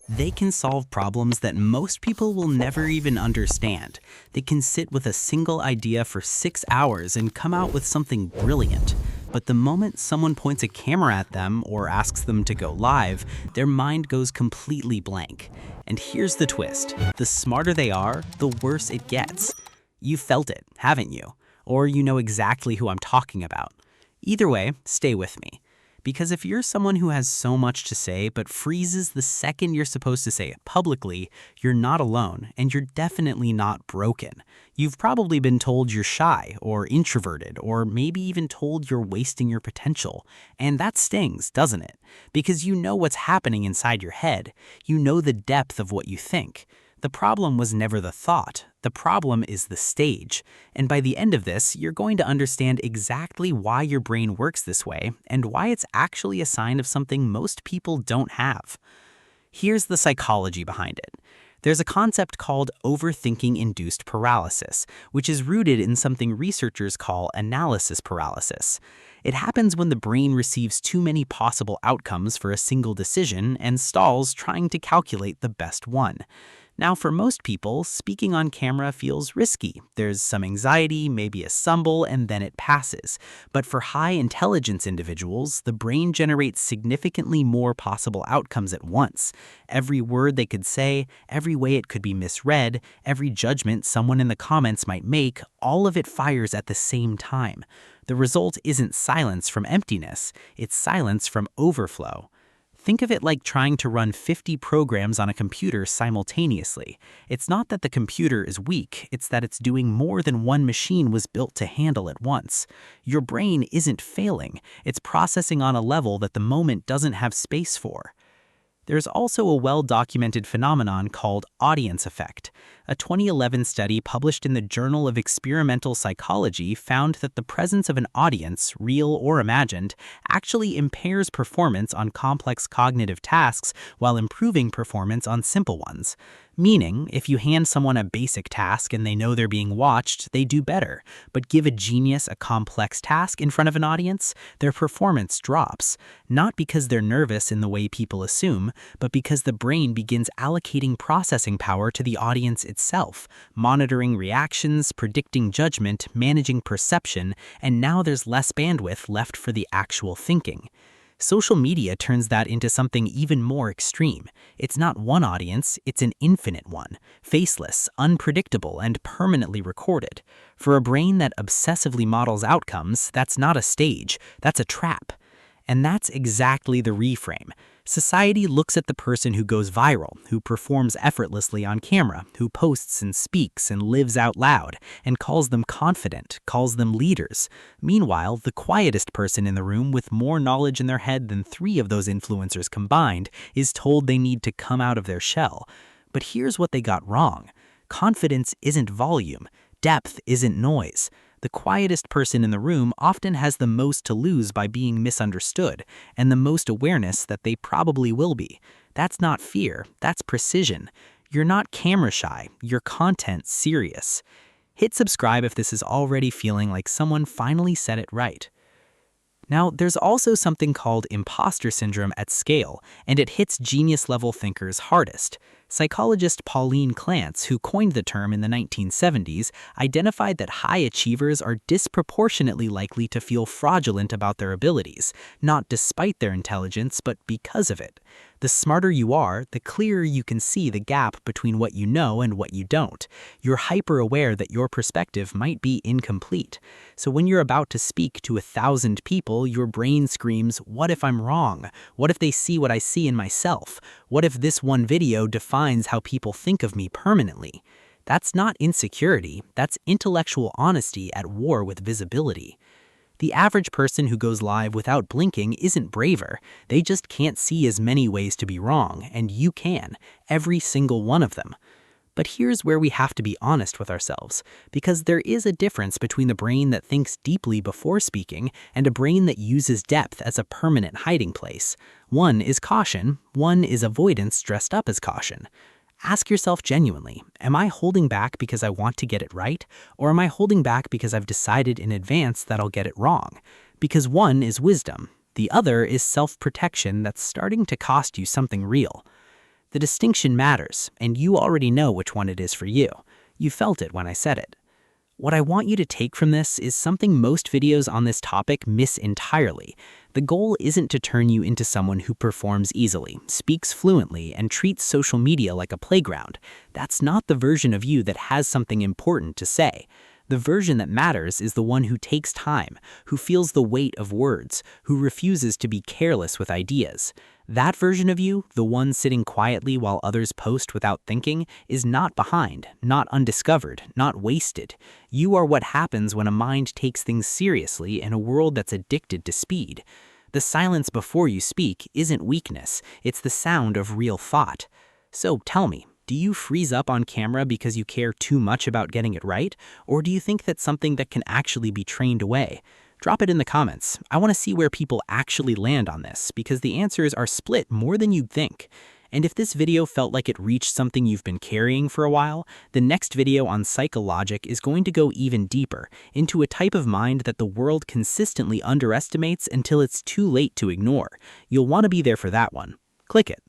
They can solve problems that most people will never even understand. They can sit with a single idea for 6 hours and come out with something brilliant. But the moment someone points a camera at them or asks them to go live, their mind goes completely blank. And here's the twist. The smarter they are, the worse it gets. You felt it, haven't you? Or you know exactly who I'm talking about. Either way, stay with me. Because if you're someone who has so much to say but freezes the second you're supposed to say it publicly, you're not alone, and you're definitely not broken. You've probably been told you're shy or introverted, or maybe even told you're wasting your potential. And that stings, doesn't it? Because you know what's happening inside your head. You know the depth of what you think. The problem was never the thought. The problem is the stage. And by the end of this, you're going to understand exactly why your brain works this way and why it's actually a sign of something most people don't have. Here's the psychology behind it. There's a concept called overthinking-induced paralysis, which is rooted in something researchers call analysis paralysis. It happens when the brain receives too many possible outcomes for a single decision and stalls trying to calculate the best one. Now, for most people, speaking on camera feels risky. There's some anxiety, maybe a stumble, and then it passes. But for high-intelligence individuals, the brain generates significantly more possible outcomes at once. Every word they could say, every way it could be misread, every judgment someone in the comments might make, all of it fires at the same time. The result isn't silence from emptiness, it's silence from overflow. Think of it like trying to run 50 programs on a computer simultaneously. It's not that the computer is weak, it's that it's doing more than one machine was built to handle at once. Your brain isn't failing, it's processing on a level that the moment doesn't have space for. There's also a well-documented phenomenon called audience effect. A 2011 study published in the Journal of Experimental Psychology found that the presence of an audience, real or imagined, actually impairs performance on complex cognitive tasks while improving performance on simple ones. Meaning, if you hand someone a basic task and they know they're being watched, they do better. But give a genius a complex task in front of an audience, their performance drops. Not because they're nervous in the way people assume, but because the brain begins allocating processing power to the audience itself, monitoring reactions, predicting judgment, managing perception, and now there's less bandwidth left for the actual thinking. Social media turns that into something even more extreme. It's not one audience, it's an infinite one, faceless, unpredictable, and permanently recorded. For a brain that obsessively models outcomes, that's not a stage, that's a trap. And that's exactly the reframe. Society looks at the person who goes viral, who performs effortlessly on camera, who posts and speaks and lives out loud, and calls them confident, calls them leaders. Meanwhile, the quietest person in the room with more knowledge in their head than 3 of those influencers combined is told they need to come out of their shell. But here's what they got wrong. Confidence isn't volume. Depth isn't noise. The quietest person in the room often has the most to lose by being misunderstood, and the most awareness that they probably will be. That's not fear, that's precision. You're not camera shy, your content serious. Hit subscribe if this is already feeling like someone finally said it right. Now, there's also something called imposter syndrome at scale, and it hits genius-level thinkers hardest. Psychologist Pauline Clance, who coined the term in the 1970s, identified that high achievers are disproportionately likely to feel fraudulent about their abilities, not despite their intelligence, but because of it. The smarter you are, the clearer you can see the gap between what you know and what you don't. You're hyper-aware that your perspective might be incomplete. So when you're about to speak to 1,000 people, your brain screams, "What if I'm wrong? What if they see what I see in myself? What if this one video defines how people think of me permanently?" That's not insecurity, that's intellectual honesty at war with visibility. The average person who goes live without blinking isn't braver. They just can't see as many ways to be wrong, and you can, every single one of them. But here's where we have to be honest with ourselves, because there is a difference between the brain that thinks deeply before speaking and a brain that uses depth as a permanent hiding place. One is caution, one is avoidance dressed up as caution. Ask yourself genuinely, am I holding back because I want to get it right, or am I holding back because I've decided in advance that I'll get it wrong? Because one is wisdom, the other is self-protection that's starting to cost you something real. The distinction matters, and you already know which one it is for you. You felt it when I said it. What I want you to take from this is something most videos on this topic miss entirely. The goal isn't to turn you into someone who performs easily, speaks fluently, and treats social media like a playground. That's not the version of you that has something important to say. The version that matters is the one who takes time, who feels the weight of words, who refuses to be careless with ideas. That version of you, the one sitting quietly while others post without thinking, is not behind, not undiscovered, not wasted. You are what happens when a mind takes things seriously in a world that's addicted to speed. The silence before you speak isn't weakness, it's the sound of real thought. So tell me, do you freeze up on camera because you care too much about getting it right? Or do you think that's something that can actually be trained away? Drop it in the comments. I want to see where people actually land on this, because the answers are split more than you'd think. And if this video felt like it reached something you've been carrying for a while, the next video on PsychoLogic is going to go even deeper, into a type of mind that the world consistently underestimates until it's too late to ignore. You'll want to be there for that one. Click it.